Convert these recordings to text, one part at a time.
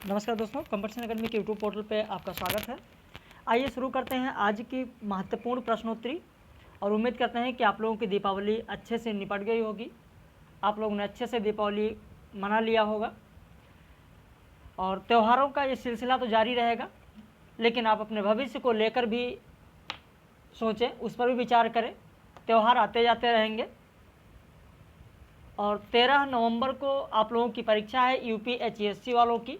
नमस्कार दोस्तों, competition academy के यूट्यूब पोर्टल पे आपका स्वागत है। आइए शुरू करते हैं आज की महत्वपूर्ण प्रश्नोत्तरी और उम्मीद करते हैं कि आप लोगों की दीपावली अच्छे से निपट गई होगी। आप लोगों ने अच्छे से दीपावली मना लिया होगा और त्योहारों का ये सिलसिला तो जारी रहेगा, लेकिन आप अपने भविष्य को लेकर भी सोचें, उस पर भी विचार करें। त्यौहार आते जाते रहेंगे और 13 नवंबर को आप लोगों की परीक्षा है UPHSC वालों की,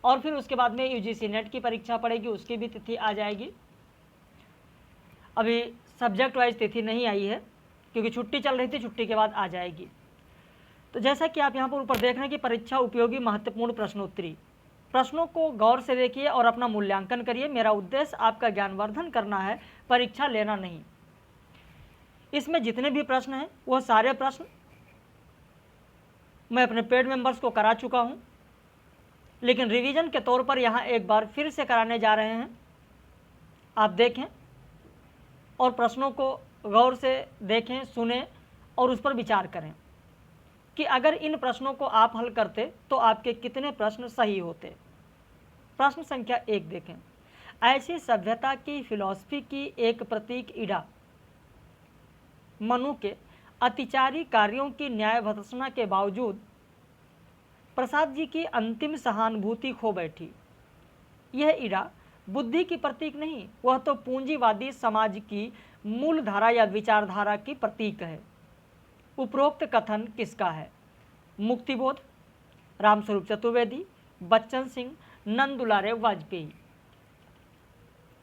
और फिर उसके बाद में UGC नेट की परीक्षा पड़ेगी, उसकी भी तिथि आ जाएगी। अभी सब्जेक्ट वाइज तिथि नहीं आई है क्योंकि छुट्टी चल रही थी, छुट्टी के बाद आ जाएगी। तो जैसा कि आप यहाँ पर ऊपर देख रहे हैं कि परीक्षा उपयोगी महत्वपूर्ण प्रश्नोत्तरी, प्रश्नों को गौर से देखिए और अपना मूल्यांकन करिए। मेरा उद्देश्य आपका ज्ञानवर्धन करना है, परीक्षा लेना नहीं। इसमें जितने भी प्रश्न हैं वह सारे प्रश्न मैं अपने पेड मेंबर्स को करा चुका हूँ, लेकिन रिवीजन के तौर पर यहाँ एक बार फिर से कराने जा रहे हैं। आप देखें और प्रश्नों को गौर से देखें, सुनें और उस पर विचार करें कि अगर इन प्रश्नों को आप हल करते तो आपके कितने प्रश्न सही होते। प्रश्न संख्या 1 देखें। ऐसी सभ्यता की फिलॉसफी की एक प्रतीक ईड़ा मनु के अतिचारी कार्यों की न्याय भर्त्सना के बावजूद प्रसाद जी की अंतिम सहानुभूति खो बैठी। यह ईड़ा बुद्धि की प्रतीक नहीं, वह तो पूंजीवादी समाज की मूल धारा या विचारधारा की प्रतीक है। उपरोक्त कथन किसका है? मुक्तिबोध, रामस्वरूप चतुर्वेदी, बच्चन सिंह, नंद दुलारे वाजपेयी।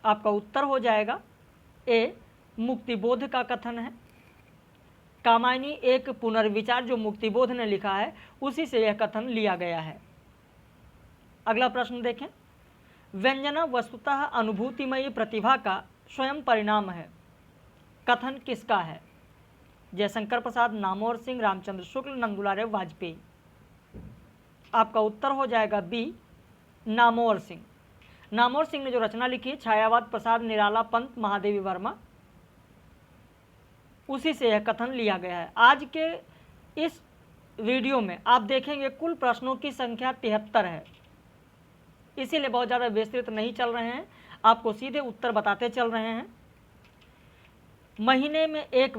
आपका उत्तर हो जाएगा ए, मुक्तिबोध का कथन है। कामायनी एक पुनर्विचार जो मुक्तिबोध ने लिखा है, उसी से यह कथन लिया गया है। अगला प्रश्न देखें। व्यंजना वस्तुतः अनुभूतिमयी प्रतिभा का स्वयं परिणाम है। कथन किसका है? जयशंकर प्रसाद, नामवर सिंह, रामचंद्र शुक्ल, नंद दुलारे वाजपेयी। आपका उत्तर हो जाएगा बी, नामवर सिंह। नामवर सिंह ने जो रचना लिखी छायावाद प्रसाद, निराला पंत, महादेवी वर्मा, उसी से यह कथन लिया गया है। आज के इस वीडियो में आप देखेंगे कुल प्रश्नों की संख्या 73 है, इसीलिए बहुत ज़्यादा विस्तृत नहीं चल रहे हैं, आपको सीधे उत्तर बताते चल रहे हैं। महीने में एक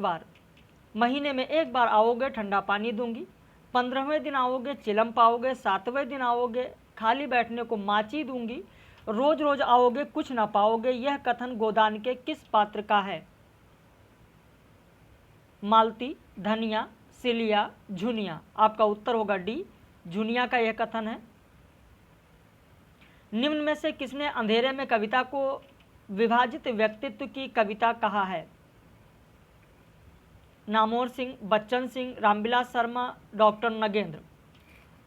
बार आओगे ठंडा पानी दूंगी, 15वें दिन आओगे चिलम पाओगे, 7वें दिन आओगे खाली बैठने को माची दूंगी, रोज रोज आओगे कुछ ना पाओगे। यह कथन गोदान के किस पात्र का है? मालती, धनिया, सिलिया, झुनिया। आपका उत्तर होगा डी, झुनिया का यह कथन है। निम्न में से किसने अंधेरे में कविता को विभाजित व्यक्तित्व की कविता कहा है? नामवर सिंह, बच्चन सिंह, रामविलास शर्मा, डॉक्टर नगेंद्र।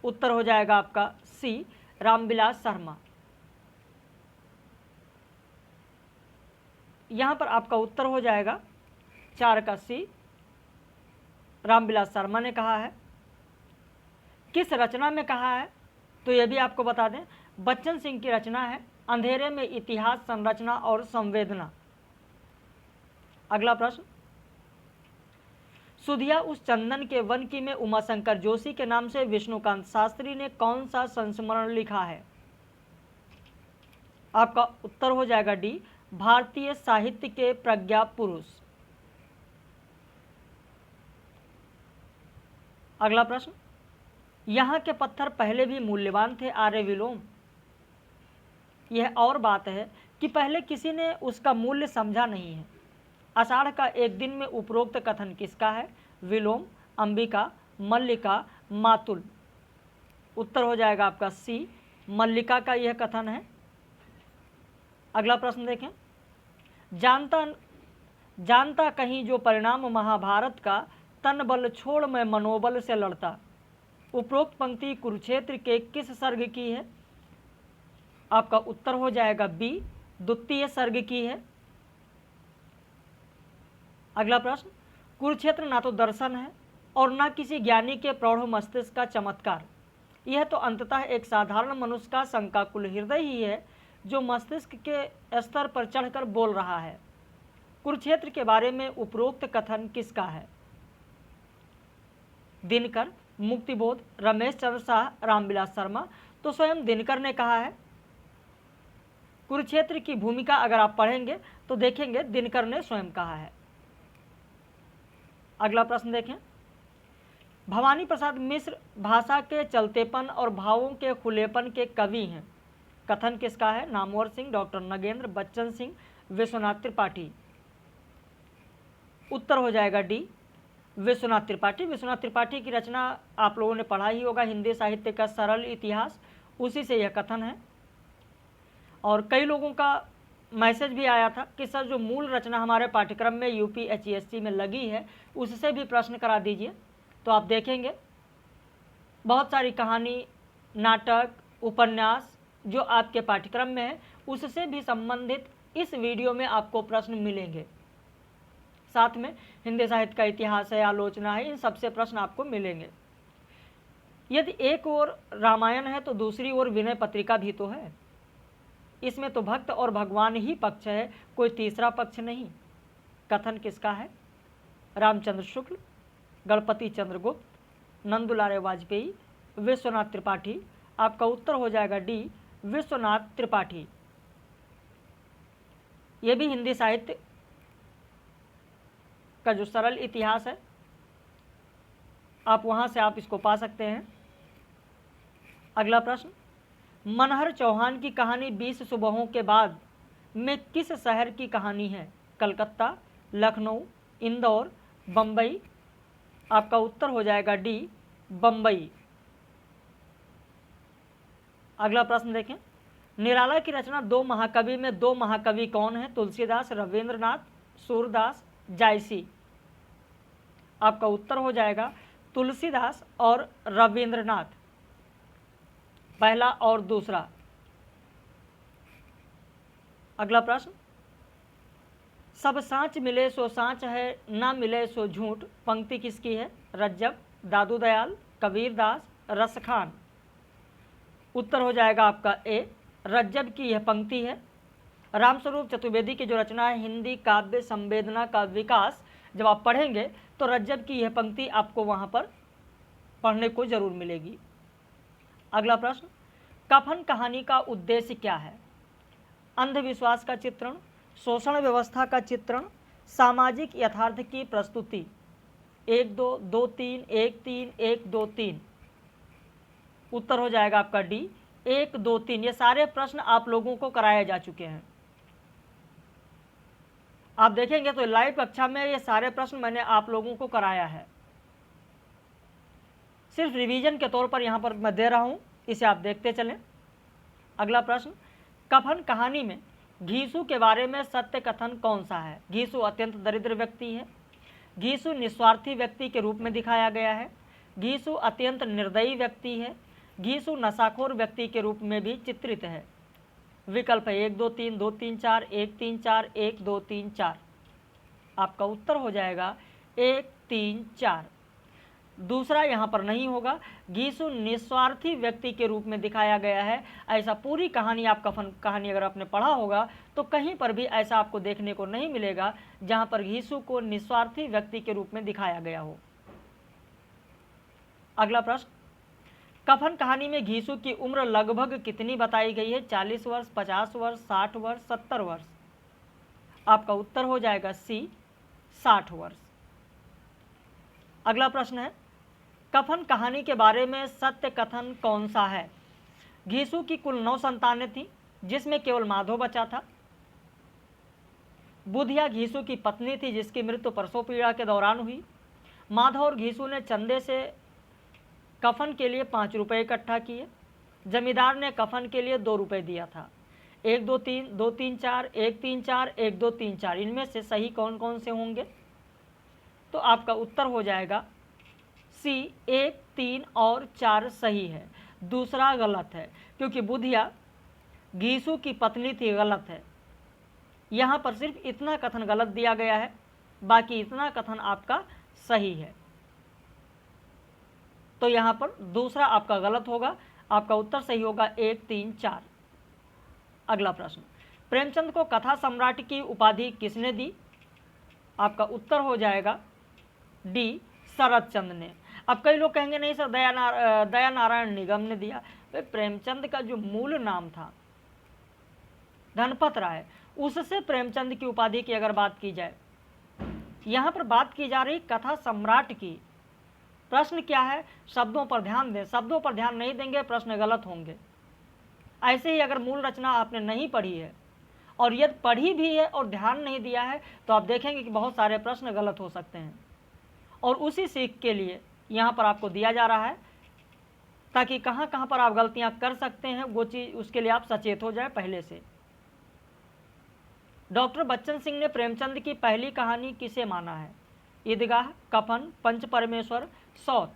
उत्तर हो जाएगा आपका सी, रामविलास शर्मा। यहां पर आपका उत्तर हो जाएगा 4 का सी, रामविलास शर्मा ने कहा है। किस रचना में कहा है तो यह भी आपको बता दें, बच्चन सिंह की रचना है अंधेरे में इतिहास, संरचना और संवेदना। अगला प्रश्न। सुधिया उस चंदन के वन की में उमाशंकर जोशी के नाम से विष्णुकांत शास्त्री ने कौन सा संस्मरण लिखा है? आपका उत्तर हो जाएगा डी, भारतीय साहित्य के प्रज्ञा पुरुष। अगला प्रश्न। यहाँ के पत्थर पहले भी मूल्यवान थे आर्य विलोम। यह और बात है कि पहले किसी ने उसका मूल्य समझा नहीं है। आषाढ़ का एक दिन में उपरोक्त कथन किसका है? विलोम, अंबिका, मल्लिका, मातुल। उत्तर हो जाएगा आपका सी, मल्लिका का यह कथन है। अगला प्रश्न देखें। जानता कहीं जो परिणाम महाभारत का, तन बल छोड़ मैं मनोबल से लड़ता। उपरोक्त पंक्ति कुरुक्षेत्र के किस सर्ग की है? आपका उत्तर हो जाएगा बी, द्वितीय सर्ग की है। अगला प्रश्न। कुरुक्षेत्र ना तो दर्शन है और ना किसी ज्ञानी के प्रौढ़ मस्तिष्क का चमत्कार, यह तो अंततः एक साधारण मनुष्य का शंकाकुल हृदय ही है जो मस्तिष्क के स्तर पर चढ़कर बोल रहा है। कुरुक्षेत्र के बारे में उपरोक्त कथन किसका है? दिनकर, मुक्तिबोध, रमेश चंद्र शाह, रामविलास शर्मा। तो स्वयं दिनकर ने कहा है। कुरुक्षेत्र की भूमिका अगर आप पढ़ेंगे तो देखेंगे दिनकर ने स्वयं कहा है। अगला प्रश्न देखें, भवानी प्रसाद मिश्र भाषा के चलतेपन और भावों के खुलेपन के कवि हैं। कथन किसका है? नामवर सिंह, डॉक्टर नगेंद्र, बच्चन सिंह, विश्वनाथ त्रिपाठी। उत्तर हो जाएगा डी, विश्वनाथ त्रिपाठी। विश्वनाथ त्रिपाठी की रचना आप लोगों ने पढ़ा ही होगा, हिंदी साहित्य का सरल इतिहास, उसी से यह कथन है। और कई लोगों का मैसेज भी आया था कि सर जो मूल रचना हमारे पाठ्यक्रम में यूपीएससी में लगी है उससे भी प्रश्न करा दीजिए। तो आप देखेंगे बहुत सारी कहानी, नाटक, उपन्यास जो आपके पाठ्यक्रम में है उससे भी संबंधित इस वीडियो में आपको प्रश्न मिलेंगे। साथ में हिंदी साहित्य का इतिहास है, आलोचना है, इन सबसे प्रश्न आपको मिलेंगे। यदि एक ओर रामायण है तो दूसरी ओर विनय पत्रिका भी तो है। इसमें तो भक्त और भगवान ही पक्ष है, कोई तीसरा पक्ष नहीं। कथन किसका है? रामचंद्र शुक्ल, गणपति चंद्रगुप्त, नंदुलारे वाजपेयी, विश्वनाथ त्रिपाठी। आपका उत्तर हो जाएगा डी, विश्वनाथ त्रिपाठी। यह भी हिंदी साहित्य का जो सरल इतिहास है आप वहां से आप इसको पा सकते हैं। अगला प्रश्न, मनहर चौहान की कहानी 20 सुबहों के बाद में किस शहर की कहानी है? कलकत्ता, लखनऊ, इंदौर, बम्बई। आपका उत्तर हो जाएगा डी, बम्बई। अगला प्रश्न देखें, निराला की रचना दो महाकवि में दो महाकवि कौन है? तुलसीदास, रविंद्रनाथ, सूरदास, जायसी। आपका उत्तर हो जाएगा तुलसीदास और रविंद्रनाथ, पहला और दूसरा। अगला प्रश्न, सब सांच मिले सो सांच है, ना मिले सो झूठ। पंक्ति किसकी है? रज्जब, दादू दयाल, कबीरदास, रसखान। उत्तर हो जाएगा आपका ए, रज्जब की यह पंक्ति है। रामस्वरूप चतुर्वेदी की जो रचना है हिंदी काव्य संवेदना का विकास, जब आप पढ़ेंगे तो रज्जब की यह पंक्ति आपको वहाँ पर पढ़ने को जरूर मिलेगी। अगला प्रश्न, कफन कहानी का उद्देश्य क्या है? अंधविश्वास का चित्रण, शोषण व्यवस्था का चित्रण, सामाजिक यथार्थ की प्रस्तुति। 1 2 2 3 1 3 1 2 3। उत्तर हो जाएगा आपका डी, 1 2 3। ये सारे प्रश्न आप लोगों को कराए जा चुके हैं। आप देखेंगे तो लाइव कक्षा में ये सारे प्रश्न मैंने आप लोगों को कराया है, सिर्फ रिवीजन के तौर पर यहाँ पर मैं दे रहा हूँ, इसे आप देखते चलें। अगला प्रश्न, कफन कहानी में घीसू के बारे में सत्य कथन कौन सा है? घीसू अत्यंत दरिद्र व्यक्ति है, घीसू निस्वार्थी व्यक्ति के रूप में दिखाया गया है, घीसू अत्यंत निर्दयी व्यक्ति है, घीसू नशाखोर व्यक्ति के रूप में भी चित्रित है। विकल्प है 1 2 3 2 3 4 1 3 4 1 2 3 4। आपका उत्तर हो जाएगा 1 3 4। दूसरा यहाँ पर नहीं होगा, घीसू निस्वार्थी व्यक्ति के रूप में दिखाया गया है। ऐसा पूरी कहानी आप कफन कहानी अगर आपने पढ़ा होगा तो कहीं पर भी ऐसा आपको देखने को नहीं मिलेगा जहाँ पर घीसू को निस्वार्थी व्यक्ति के रूप में दिखाया गया हो। अगला प्रश्न, कफन कहानी में घीसू की उम्र लगभग कितनी बताई गई है? 40 वर्ष, 50 वर्ष, 60 वर्ष, 70 वर्ष। आपका उत्तर हो जाएगा सी, 60 वर्ष। अगला प्रश्न है, कफन कहानी के बारे में सत्य कथन कौन सा है? घीसू की कुल 9 संतानें थीं जिसमें केवल माधव बचा था। बुधिया घीसू की पत्नी थी जिसकी मृत्यु प्रसव पीड़ा के दौरान हुई। माधव और घीसू ने चंदे से कफन के लिए 5 रुपये इकट्ठा किए। जमींदार ने कफन के लिए 2 रुपये दिया था। 1 2 3 2 3 4 1 3 4 1 2 3 4, इनमें से सही कौन कौन से होंगे? तो आपका उत्तर हो जाएगा सी, 1 3 और 4 सही है। दूसरा गलत है क्योंकि बुधिया घीसू की पत्नी थी, गलत है। यहाँ पर सिर्फ इतना कथन गलत दिया गया है, बाकी इतना कथन आपका सही है। तो यहाँ पर दूसरा आपका गलत होगा, आपका उत्तर सही होगा 1 3 4। अगला प्रश्न, प्रेमचंद को कथा सम्राट की उपाधि किसने दी? आपका उत्तर हो जाएगा डी, शरद चंद्र ने। अब कई लोग कहेंगे नहीं सर दया नारायण निगम ने दिया। भाई प्रेमचंद का जो मूल नाम था धनपत राय, उससे प्रेमचंद की उपाधि की अगर बात की जाए, यहाँ पर बात की जा रही कथा सम्राट की। प्रश्न क्या है, शब्दों पर ध्यान दें, शब्दों पर ध्यान नहीं देंगे प्रश्न गलत होंगे। ऐसे ही अगर मूल रचना आपने नहीं पढ़ी है और यदि पढ़ी भी है और ध्यान नहीं दिया है तो आप देखेंगे कि बहुत सारे प्रश्न गलत हो सकते हैं। और उसी सीख के लिए यहाँ पर आपको दिया जा रहा है ताकि कहाँ कहाँ पर आप गलतियाँ कर सकते हैं वो चीज़, उसके लिए आप सचेत हो जाए पहले से। डॉक्टर बच्चन सिंह ने प्रेमचंद की पहली कहानी किसे माना है? ईदगाह, कफन, पंच परमेश्वर, सौत।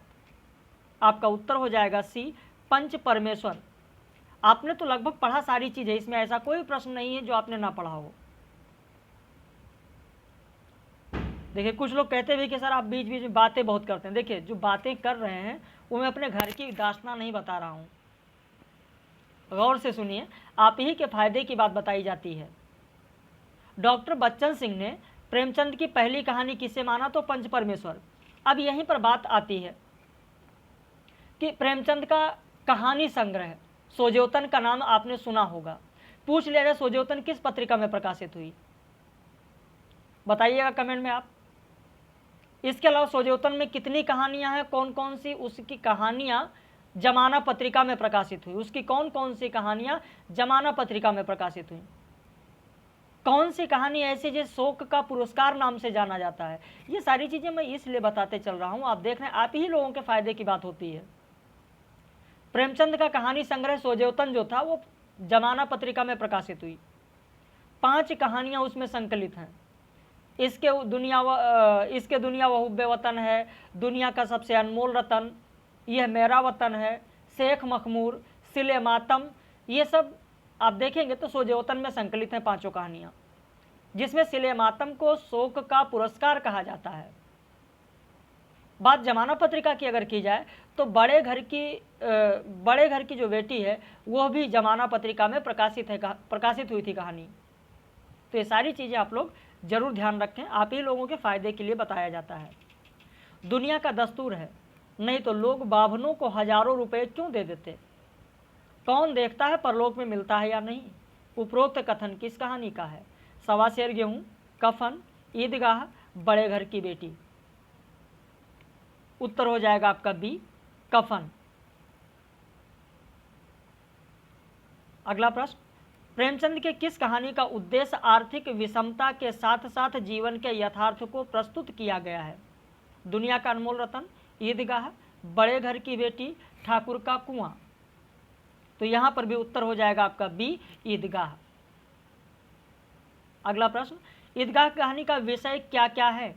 आपका उत्तर हो जाएगा सी, पंच परमेश्वर। आपने तो लगभग पढ़ा सारी चीजें, इसमें ऐसा कोई प्रश्न नहीं है जो आपने ना पढ़ा हो। देखिए कुछ लोग कहते भी कि सर आप बीच बीच में बातें बहुत करते हैं। देखिए जो बातें कर रहे हैं वो मैं अपने घर की दास्तां नहीं बता रहा हूँ, गौर से सुनिए, आप ही के फायदे की बात बताई जाती है। डॉक्टर बच्चन सिंह ने प्रेमचंद की पहली कहानी किसे माना? तो पंच परमेश्वर। अब यहीं पर बात आती है कि प्रेमचंद का कहानी संग्रह सोजोतन का नाम आपने सुना होगा। पूछ लिया जाए सोजोतन किस पत्रिका में प्रकाशित हुई? बताइएगा कमेंट में आप। इसके अलावा सोजोतन में कितनी कहानियां हैं, कौन कौन सी उसकी कहानियां जमाना पत्रिका में प्रकाशित हुई? उसकी कौन कौन सी कहानियां जमाना पत्रिका में प्रकाशित हुई? कौन सी कहानी ऐसी जिस शोक का पुरस्कार नाम से जाना जाता है? ये सारी चीजें मैं इसलिए बताते चल रहा हूं, आप देख रहे हैं, आप ही लोगों के फायदे की बात होती है। प्रेमचंद का कहानी संग्रह सोजोतन जो था वो जमाना पत्रिका में प्रकाशित हुई। 5 कहानियां उसमें संकलित हैं। इसके दुनिया वह हुब्बे वतन है, दुनिया का सबसे अनमोल रतन, यह मेरा वतन है, शेख मखमूर, सिले मातम, ये सब आप देखेंगे तो सोजोतन में संकलित हैं 5 कहानियां, जिसमें सिले मातम को शोक का पुरस्कार कहा जाता है। बात जमाना पत्रिका की अगर की जाए तो बड़े घर की जो बेटी है वह भी जमाना पत्रिका में प्रकाशित हुई थी कहानी। तो ये सारी चीज़ें आप लोग जरूर ध्यान रखें, आप ही लोगों के फायदे के लिए बताया जाता है। दुनिया का दस्तूर है, नहीं तो लोग बाभनों को हजारों रुपए क्यों दे देते? कौन देखता है परलोक में मिलता है या नहीं? उपरोक्त कथन किस कहानी का है? 1.25 सेर गेहूं, कफन, ईदगाह, बड़े घर की बेटी। उत्तर हो जाएगा आपका बी, कफन। अगला प्रश्न, प्रेमचंद के किस कहानी का उद्देश्य आर्थिक विषमता के साथ साथ जीवन के यथार्थ को प्रस्तुत किया गया है? दुनिया का अनमोल रतन, ईदगाह, बड़े घर की बेटी, ठाकुर का कुआं। तो यहां पर भी उत्तर हो जाएगा आपका बी, ईदगाह। अगला प्रश्न, ईदगाह कहानी का विषय क्या क्या है?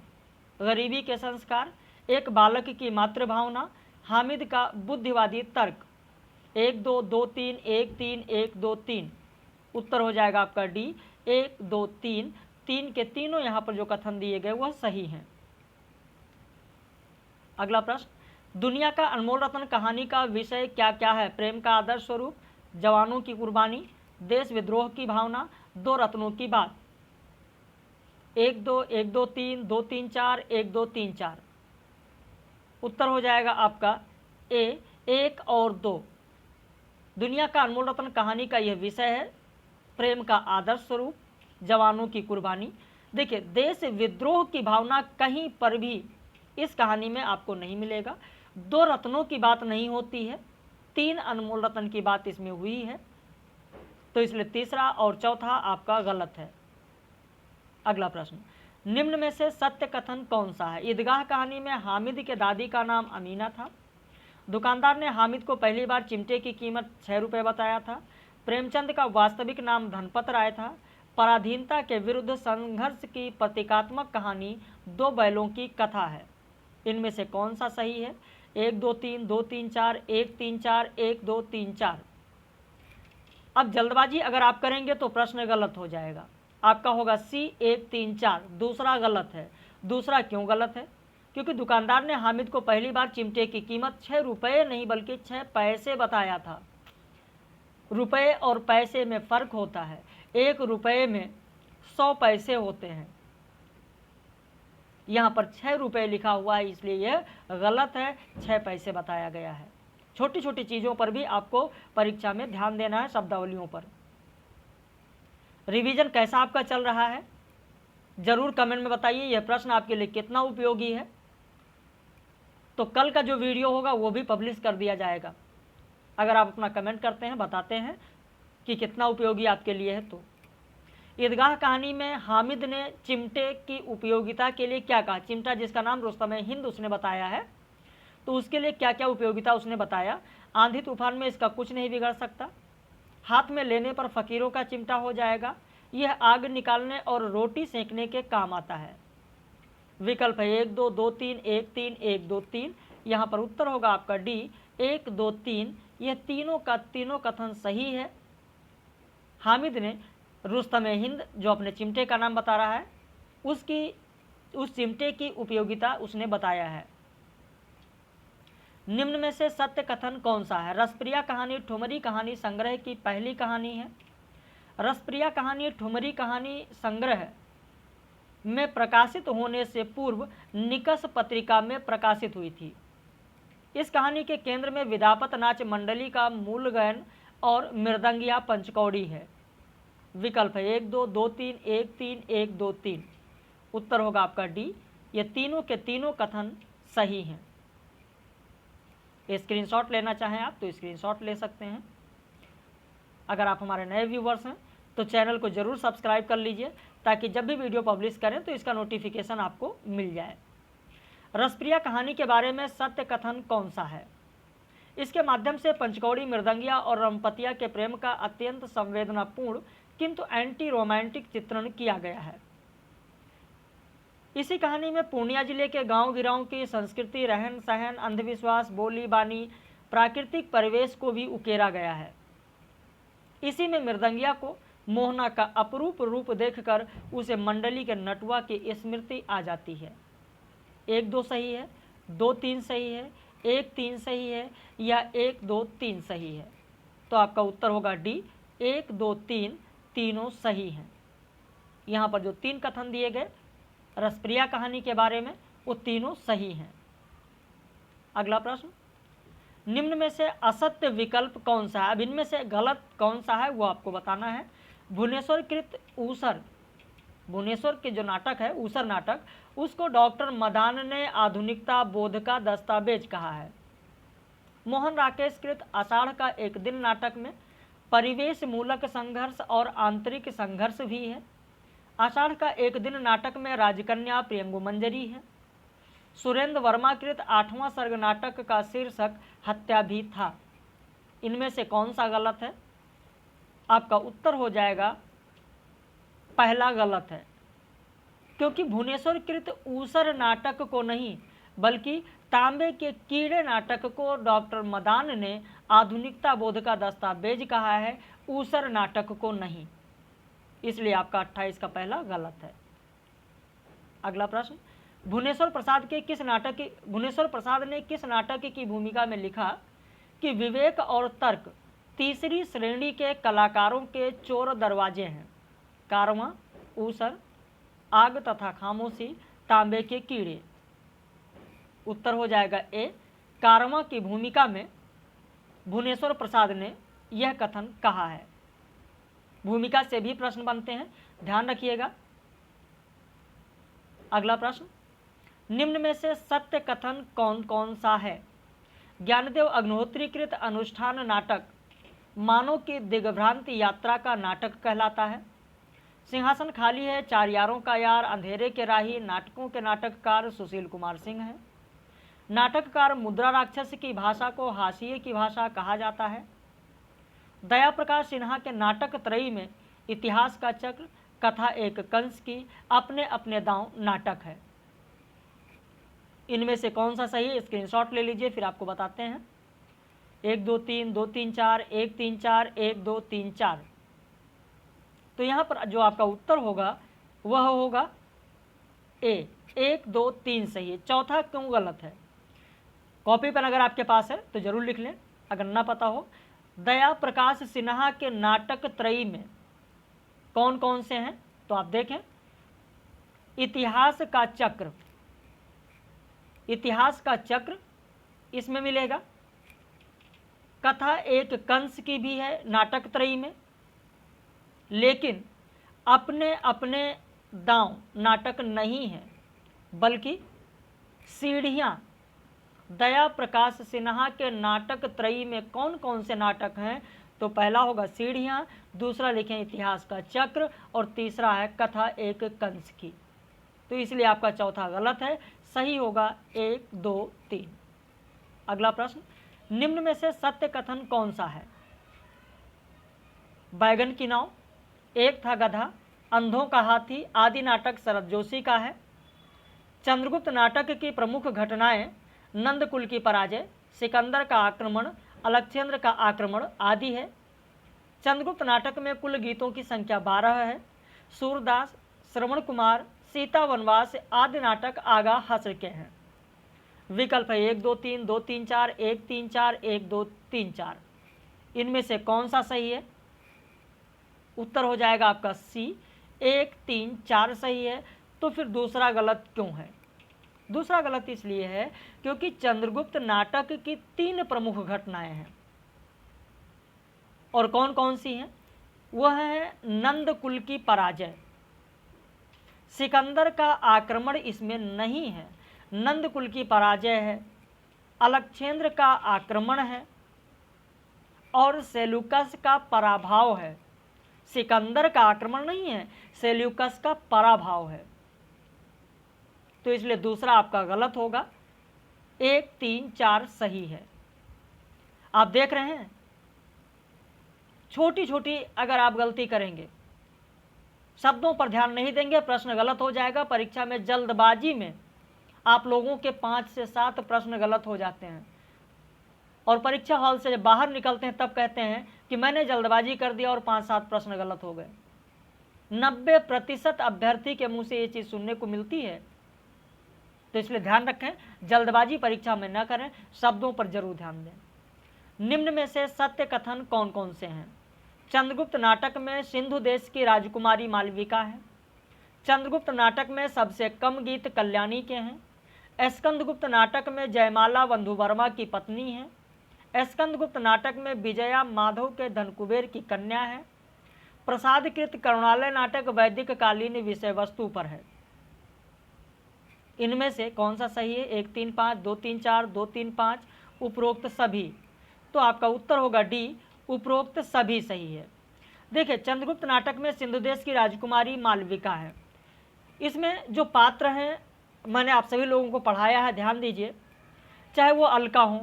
गरीबी के संस्कार, एक बालक की मातृभावना, हामिद का बुद्धिवादी तर्क। 1 2 2 3 1 3 1 2 3। उत्तर हो जाएगा आपका डी, 1 2 3। 3 के तीनों यहाँ पर जो कथन दिए गए वह सही हैं। अगला प्रश्न, दुनिया का अनमोल रत्न कहानी का विषय क्या क्या है? प्रेम का आदर्श स्वरूप, जवानों की कुर्बानी, देश विद्रोह की भावना, 2 रत्नों की बात। 1 2 1 2 3 2 3 4 1 2 3 4। उत्तर हो जाएगा आपका ए, 1 और 2। दुनिया का अनमोल रत्न कहानी का यह विषय है प्रेम का आदर्श स्वरूप, जवानों की कुर्बानी। देखिए देश विद्रोह की भावना कहीं पर भी इस कहानी में आपको नहीं मिलेगा। 2 रत्नों की बात नहीं होती है, 3 अनमोल रत्न की बात इसमें हुई है, तो इसलिए तीसरा और चौथा आपका गलत है। अगला प्रश्न, निम्न में से सत्य कथन कौन सा है? ईदगाह कहानी में हामिद के दादी का नाम अमीना था। दुकानदार ने हामिद को पहली बार चिमटे की कीमत 6 रुपये बताया था। प्रेमचंद का वास्तविक नाम धनपत राय था। पराधीनता के विरुद्ध संघर्ष की प्रतीकात्मक कहानी 2 बैलों की कथा है। इनमें से कौन सा सही है? 1 2 3 2 3 4 1 3 4 1 2 3 4। अब जल्दबाजी अगर आप करेंगे तो प्रश्न गलत हो जाएगा। आपका होगा सी, 1 3 4। दूसरा गलत है। दूसरा क्यों गलत है? क्योंकि दुकानदार ने हामिद को पहली बार चिमटे की कीमत 6 रुपये नहीं बल्कि 6 पैसे बताया था। रुपये और पैसे में फ़र्क होता है। 1 रुपये में 100 पैसे होते हैं। यहाँ पर 6 रुपये लिखा हुआ है, इसलिए यह गलत है, 6 पैसे बताया गया है। छोटी छोटी चीज़ों पर भी आपको परीक्षा में ध्यान देना है, शब्दावलियों पर। रिवीजन कैसा आपका चल रहा है, ज़रूर कमेंट में बताइए। यह प्रश्न आपके लिए कितना उपयोगी है। तो कल का जो वीडियो होगा वो भी पब्लिश कर दिया जाएगा, अगर आप अपना कमेंट करते हैं, बताते हैं कि कितना उपयोगी आपके लिए है। तो ईदगाह कहानी में हामिद ने चिमटे की उपयोगिता के लिए क्या कहा? चिमटा जिसका नाम रुस्तम हिंद उसने बताया है, तो उसके लिए क्या क्या उपयोगिता उसने बताया। आंधी तूफान में इसका कुछ नहीं बिगड़ सकता, हाथ में लेने पर फकीरों का चिमटा हो जाएगा, यह आग निकालने और रोटी सेंकने के काम आता है। विकल्प है 1 2 2 3 1 3 1 2 3। यहाँ पर उत्तर होगा आपका डी 1 2 3। यह तीनों का तीनों कथन सही है। हामिद ने रुस्तम हिंद जो अपने चिमटे का नाम बता रहा है उस चिमटे की उपयोगिता उसने बताया है। निम्न में से सत्य कथन कौन सा है? रसप्रिया कहानी ठुमरी कहानी संग्रह की पहली कहानी है। रसप्रिया कहानी ठुमरी कहानी संग्रह में प्रकाशित होने से पूर्व निकस पत्रिका में प्रकाशित हुई थी। इस कहानी के केंद्र में विदापत नाच मंडली का मूल गायन और मृदंगिया पंचकौड़ी है। विकल्प है 1 2 2 3 1 3 1 2 3। उत्तर होगा आपका डी, ये तीनों के तीनों कथन सही हैं। स्क्रीनशॉट लेना चाहें आप तो स्क्रीनशॉट ले सकते हैं। अगर आप हमारे नए व्यूवर्स हैं तो चैनल को ज़रूर सब्सक्राइब कर लीजिए, ताकि जब भी वीडियो पब्लिश करें तो इसका नोटिफिकेशन आपको मिल जाए। रसप्रिया कहानी के बारे में सत्य कथन कौन सा है? इसके माध्यम से पंचकौड़ी, मृदंगिया और रमपतिया के प्रेम का अत्यंत संवेदनापूर्ण किंतु एंटी रोमांटिक चित्रण किया गया है। इसी कहानी में पूर्णिया जिले के गांव गिरांव की संस्कृति, रहन सहन, अंधविश्वास, बोली बानी, प्राकृतिक परिवेश को भी उकेरा गया है। इसी में मृदंगिया को मोहना का अपरूप रूप देखकर उसे मंडली के नटुआ की स्मृति आ जाती है। 1 2 सही है, 2 3 सही है, 1 3 सही है या 1 2 3 सही है? तो आपका उत्तर होगा डी 1 2 3 तीनों सही हैं। यहाँ पर जो 3 कथन दिए गए रसप्रिया कहानी के बारे में वो तीनों सही हैं। अगला प्रश्न, निम्न में से असत्य विकल्प कौन सा है? अब इनमें से गलत कौन सा है वो आपको बताना है। भुवनेश्वर कृत ऊसर, भुवनेश्वर के जो नाटक है ऊसर नाटक, उसको डॉक्टर मदान ने आधुनिकता बोध का दस्तावेज कहा है। मोहन राकेश कृत आषाढ़ का एक दिन नाटक में परिवेश मूलक संघर्ष और आंतरिक संघर्ष भी है। आषाढ़ का एक दिन नाटक में राजकन्या प्रियंगु मंजरी है। सुरेंद्र वर्मा कृत 8वां सर्ग नाटक का शीर्षक हत्या भी था। इनमें से कौन सा गलत है? आपका उत्तर हो जाएगा पहला गलत है, क्योंकि भुवनेश्वर कृत ऊसर नाटक को नहीं बल्कि तांबे के कीड़े नाटक को डॉक्टर मदान ने आधुनिकता बोध का दस्तावेज कहा है, ऊसर नाटक को नहीं। इसलिए आपका 28 का पहला गलत है। अगला प्रश्न, भुवनेश्वर प्रसाद ने किस नाटक की भूमिका में लिखा कि विवेक और तर्क तीसरी श्रेणी के कलाकारों के चोर दरवाजे हैं? कारवां, ऊसर, आग तथा खामोशी, तांबे के कीड़े। उत्तर हो जाएगा ए, कारवां की भूमिका में भुवनेश्वर प्रसाद ने यह कथन कहा है। भूमिका से भी प्रश्न बनते हैं, ध्यान रखिएगा। अगला प्रश्न, निम्न में से सत्य कथन कौन कौन सा है? ज्ञानदेव अग्निहोत्री कृत अनुष्ठान नाटक मानव की दिग्भ्रांति यात्रा का नाटक कहलाता है। सिंहासन खाली है, 4 यारों का यार, अंधेरे के राही नाटकों के नाटककार सुशील कुमार सिंह हैं। नाटककार मुद्रा राक्षस की भाषा को हाशिए की भाषा कहा जाता है। दया प्रकाश सिन्हा के नाटक त्रयी में इतिहास का चक्र, कथा एक कंस की, अपने अपने दांव नाटक है। इनमें से कौन सा सही है? स्क्रीनशॉट ले लीजिए, फिर आपको बताते हैं। 1 2 3 2 3 4 1 3 4 1 2 3 4। तो यहाँ पर जो आपका उत्तर होगा वह होगा ए, 1 2 3 सही है। चौथा क्यों गलत है? कॉपी पेन अगर आपके पास है तो जरूर लिख लें, अगर ना पता हो। दया प्रकाश सिन्हा के नाटक त्रयी में कौन कौन से हैं? तो आप देखें, इतिहास का चक्र, इतिहास का चक्र इसमें मिलेगा। कथा एक कंस की भी है नाटक त्रयी में, लेकिन अपने अपने दांव नाटक नहीं है, बल्कि सीढ़ियाँ दया प्रकाश सिन्हा के नाटक त्रयी में कौन कौन से नाटक हैं? तो पहला होगा सीढ़ियाँ, दूसरा लिखें इतिहास का चक्र, और तीसरा है कथा एक कंस की। तो इसलिए आपका चौथा गलत है, सही होगा 1, 2, 3। अगला प्रश्न, निम्न में से सत्य कथन कौन सा है? बैगन की नाव, एक था गधा, अंधों का हाथी आदि नाटक शरद जोशी का है। चंद्रगुप्त नाटक की प्रमुख घटनाएं नंद कुल की पराजय, सिकंदर का आक्रमण, अलक्षेंद्र का आक्रमण आदि है। चंद्रगुप्त नाटक में कुल गीतों की संख्या 12 है। सूरदास, श्रवण कुमार, सीता वनवास आदि नाटक आगा हस्र के हैं। विकल्प है 1, 2, 3, 2, 3, 4, 1, 3, 4, 1, 2, 3, 4। इनमें से कौन सा सही है? उत्तर हो जाएगा आपका सी, 1, 3, 4 सही है। तो फिर दूसरा गलत क्यों है? दूसरा गलत इसलिए है क्योंकि चंद्रगुप्त नाटक की 3 प्रमुख घटनाएं हैं। और कौन कौन सी हैं? वह है नंद कुल की पराजय, सिकंदर का आक्रमण इसमें नहीं है, नंद कुल की पराजय है, अलक्षेंद्र का आक्रमण है और सेल्यूकस का पराभव है। सिकंदर का आक्रमण नहीं है, सेल्यूकस का पराभव है। तो इसलिए दूसरा आपका गलत होगा, 1, 3, 4 सही है। आप देख रहे हैं, छोटी छोटी अगर आप गलती करेंगे, शब्दों पर ध्यान नहीं देंगे, प्रश्न गलत हो जाएगा। परीक्षा में जल्दबाजी में आप लोगों के 5 से 7 प्रश्न गलत हो जाते हैं, और परीक्षा हॉल से जब बाहर निकलते हैं तब कहते हैं कि मैंने जल्दबाजी कर दिया और 5-7 प्रश्न गलत हो गए। 90% अभ्यर्थी के मुंह से ये चीज़ सुनने को मिलती है। तो इसलिए ध्यान रखें, जल्दबाजी परीक्षा में न करें, शब्दों पर जरूर ध्यान दें। निम्न में से सत्य कथन कौन कौन से हैं? चंद्रगुप्त नाटक में सिंधु देश की राजकुमारी मालविका है। चंद्रगुप्त नाटक में सबसे कम गीत कल्याणी के हैं। स्कंदगुप्त नाटक में जयमाला बंधुवर्मा की पत्नी है। स्कंदगुप्त नाटक में विजया माधव के धनकुबेर की कन्या है। प्रसादकृत करुणालय नाटक वैदिक कालीन विषय वस्तु पर है। इनमें से कौन सा सही है? 1, 3, 5, 2, 3, 4, 2, 3, 5, उपरोक्त सभी। तो आपका उत्तर होगा डी, उपरोक्त सभी सही है। देखिए, चंद्रगुप्त नाटक में सिंधु देश की राजकुमारी मालविका है। इसमें जो पात्र हैं मैंने आप सभी लोगों को पढ़ाया है, ध्यान दीजिए। चाहे वो अलका हो,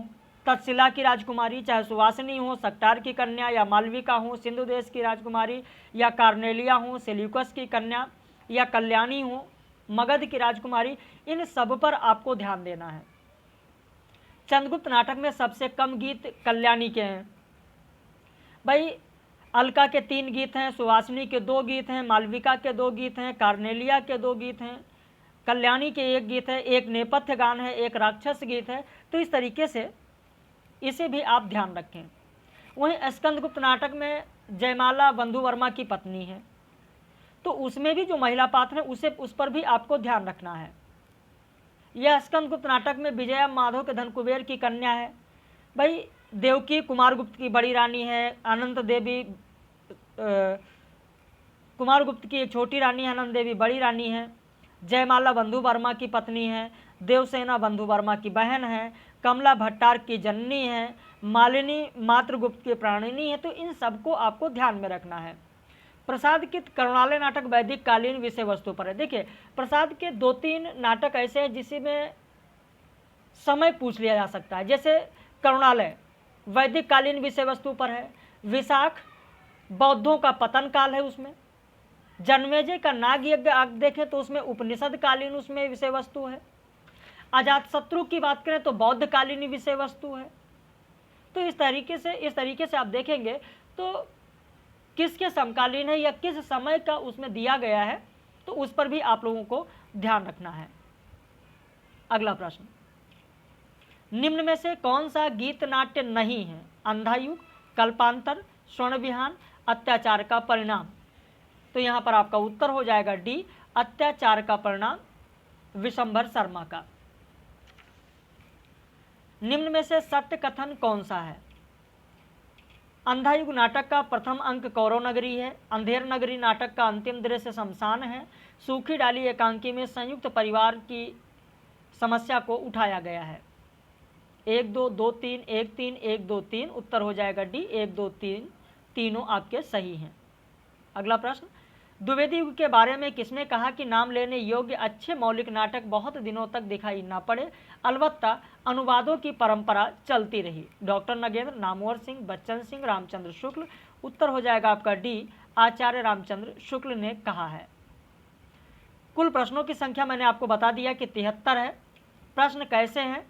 तक्षशिला की राजकुमारी, चाहे सुवासिनी हो, सक्टार की कन्या, या मालविका हो, सिंधु देश की राजकुमारी, या कार्नेलिया हो, सेल्यूकस की कन्या, या कल्याणी हो, मगध की राजकुमारी, इन सब पर आपको ध्यान देना है। चंद्रगुप्त नाटक में सबसे कम गीत कल्याणी के हैं। भाई, अलका के 3 गीत हैं, सुवासिनी के 2 गीत हैं, मालविका के 2 गीत हैं, कार्नेलिया के 2 गीत हैं, कल्याणी के 1 गीत है, 1 नेपथ्य गान है, 1 राक्षस गीत है। तो इस तरीके से इसे भी आप ध्यान रखें। वहीं स्कंदगुप्त नाटक में जयमाला बंधुवर्मा की पत्नी है, तो उसमें भी जो महिला पात्र है उस पर भी आपको ध्यान रखना है। यह स्कंदगुप्त नाटक में विजया माधव के धनकुबेर की कन्या है। भाई, देवकी कुमारगुप्त की बड़ी रानी है, अनंत देवी कुमारगुप्त की एक छोटी रानी है, अनंत देवी बड़ी रानी है। जयमाला बंधुवर्मा की पत्नी है, देवसेना बंधुवर्मा की बहन है, कमला भट्टार की जननी है, मालिनी मातृगुप्त की प्राणिनी है। तो इन सबको आपको ध्यान में रखना है। प्रसाद के करुणालय नाटक वैदिक कालीन विषय वस्तु पर है। देखिए, प्रसाद के 2-3 नाटक ऐसे हैं जिसमें समय पूछ लिया जा सकता है। जैसे करुणालय वैदिक कालीन विषय वस्तु पर है। विशाख बौद्धों का पतन काल है उसमें। जन्मेजय का नाग यज्ञ आप देखें तो उसमें उपनिषद कालीन उसमें विषय वस्तु है। अजातशत्रु की बात करें तो बौद्ध कालीन विषय वस्तु है। तो इस तरीके से आप देखेंगे तो किसके समकालीन है या किस समय का उसमें दिया गया है, तो उस पर भी आप लोगों को ध्यान रखना है। अगला प्रश्न, निम्न में से कौन सा गीत नाट्य नहीं है? अंधायुग, कल्पांतर, स्वर्ण विहान, अत्याचार का परिणाम। तो यहाँ पर आपका उत्तर हो जाएगा डी, अत्याचार का परिणाम, विशंभर शर्मा का। निम्न में से सत्य कथन कौन सा है? अंधायुग नाटक का प्रथम अंक कौरव नगरी है। अंधेर नगरी नाटक का अंतिम दृश्य शमशान है। सूखी डाली एकांकी में संयुक्त परिवार की समस्या को उठाया गया है। 1 2 2 3 1 3 1 2 3 उत्तर हो जाएगा डी 1 2 3 तीनों आपके सही हैं। अगला प्रश्न, द्विवेदी युग के बारे में किसने कहा कि नाम लेने योग्य अच्छे मौलिक नाटक बहुत दिनों तक दिखाई न पड़े, अलबत्ता अनुवादों की परंपरा चलती रही? डॉक्टर नगेंद्र, नामवर सिंह, बच्चन सिंह, रामचंद्र शुक्ल। उत्तर हो जाएगा आपका डी आचार्य रामचंद्र शुक्ल ने कहा है। कुल प्रश्नों की संख्या मैंने आपको बता दिया कि 73 है। प्रश्न कैसे हैं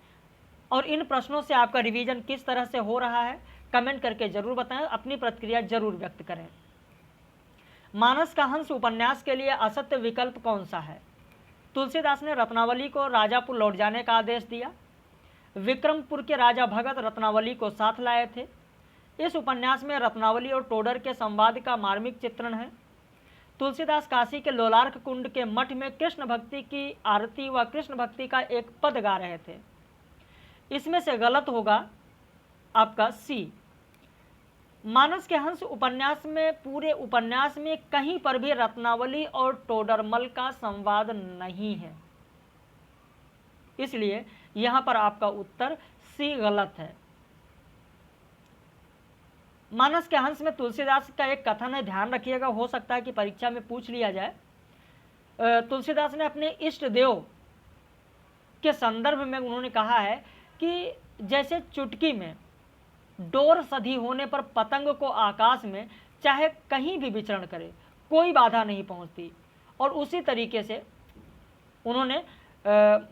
और इन प्रश्नों से आपका रिवीजन किस तरह से हो रहा है कमेंट करके जरूर बताएं, अपनी प्रतिक्रिया जरूर व्यक्त करें। मानस का हंस उपन्यास के लिए असत्य विकल्प कौन सा है? तुलसीदास ने रत्नावली को राजापुर लौट जाने का आदेश दिया। विक्रमपुर के राजा भगत रत्नावली को साथ लाए थे। इस उपन्यास में रत्नावली और टोडर के संवाद का मार्मिक चित्रण है। तुलसीदास काशी के लोलार्क कुंड के मठ में कृष्ण भक्ति की आरती व कृष्ण भक्ति का एक पद गा रहे थे। इसमें से गलत होगा आपका सी। मानस के हंस उपन्यास में पूरे उपन्यास में कहीं पर भी रत्नावली और टोडरमल का संवाद नहीं है, इसलिए यहां पर आपका उत्तर सी गलत है। मानस के हंस में तुलसीदास का एक कथन है, ध्यान रखिएगा, हो सकता है कि परीक्षा में पूछ लिया जाए। तुलसीदास ने अपने इष्ट देव के संदर्भ में उन्होंने कहा है कि जैसे चुटकी में डोर सधी होने पर पतंग को आकाश में चाहे कहीं भी विचरण करे कोई बाधा नहीं पहुंचती, और उसी तरीके से उन्होंने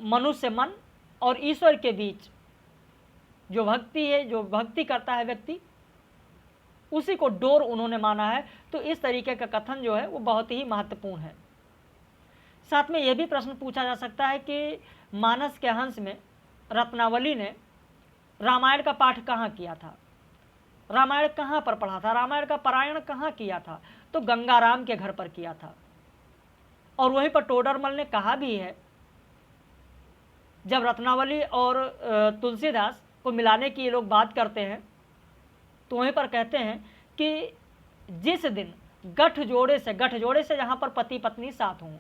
मनुष्य मन और ईश्वर के बीच जो भक्ति है, जो भक्ति करता है व्यक्ति, उसी को डोर उन्होंने माना है। तो इस तरीके का कथन जो है वो बहुत ही महत्वपूर्ण है। साथ में यह भी प्रश्न पूछा जा सकता है कि मानस के हंस में रत्नावली ने रामायण का पाठ कहाँ किया था, रामायण कहाँ पर पढ़ा था, रामायण का पारायण कहाँ किया था? तो गंगाराम के घर पर किया था। और वहीं पर टोडरमल ने कहा भी है, जब रत्नावली और तुलसीदास को मिलाने की ये लोग बात करते हैं तो वहीं पर कहते हैं कि जिस दिन गठजोड़े से जहाँ पर पति पत्नी साथ हों,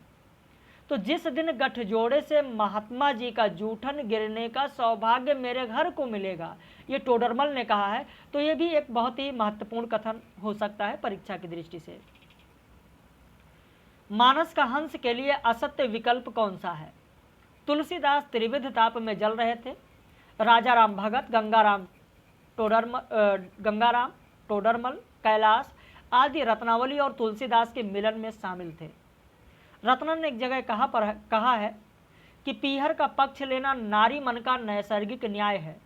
तो जिस दिन गठजोड़े से महात्मा जी का जूठन गिरने का सौभाग्य मेरे घर को मिलेगा, ये टोडरमल ने कहा है। तो ये भी एक बहुत ही महत्वपूर्ण कथन हो सकता है परीक्षा की दृष्टि से। मानस का हंस के लिए असत्य विकल्प कौन सा है? तुलसीदास त्रिविध ताप में जल रहे थे। राजा राम भगत, गंगाराम टोडरमल, कैलाश आदि रत्नावली और तुलसीदास के मिलन में शामिल थे। रत्नन ने एक जगह कहा है कि पीहर का पक्ष लेना नारी मन का नैसर्गिक न्याय है।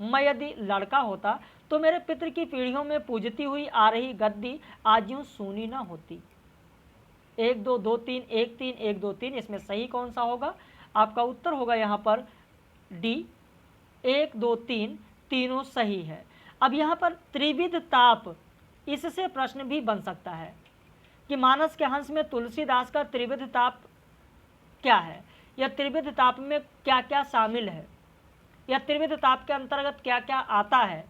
मैं यदि लड़का होता तो मेरे पितृ की पीढ़ियों में पूजती हुई आ रही गद्दी आज यूं सूनी न होती। 1 2 2 3 1 3 1 2 3 इसमें सही कौन सा होगा? आपका उत्तर होगा यहाँ पर डी 1 2 3 तीनों सही है। अब यहाँ पर त्रिविध ताप, इससे प्रश्न भी बन सकता है कि मानस के हंस में तुलसीदास का त्रिविध ताप क्या है, या त्रिविध ताप में क्या क्या शामिल है, या त्रिविध ताप के अंतर्गत क्या क्या आता है?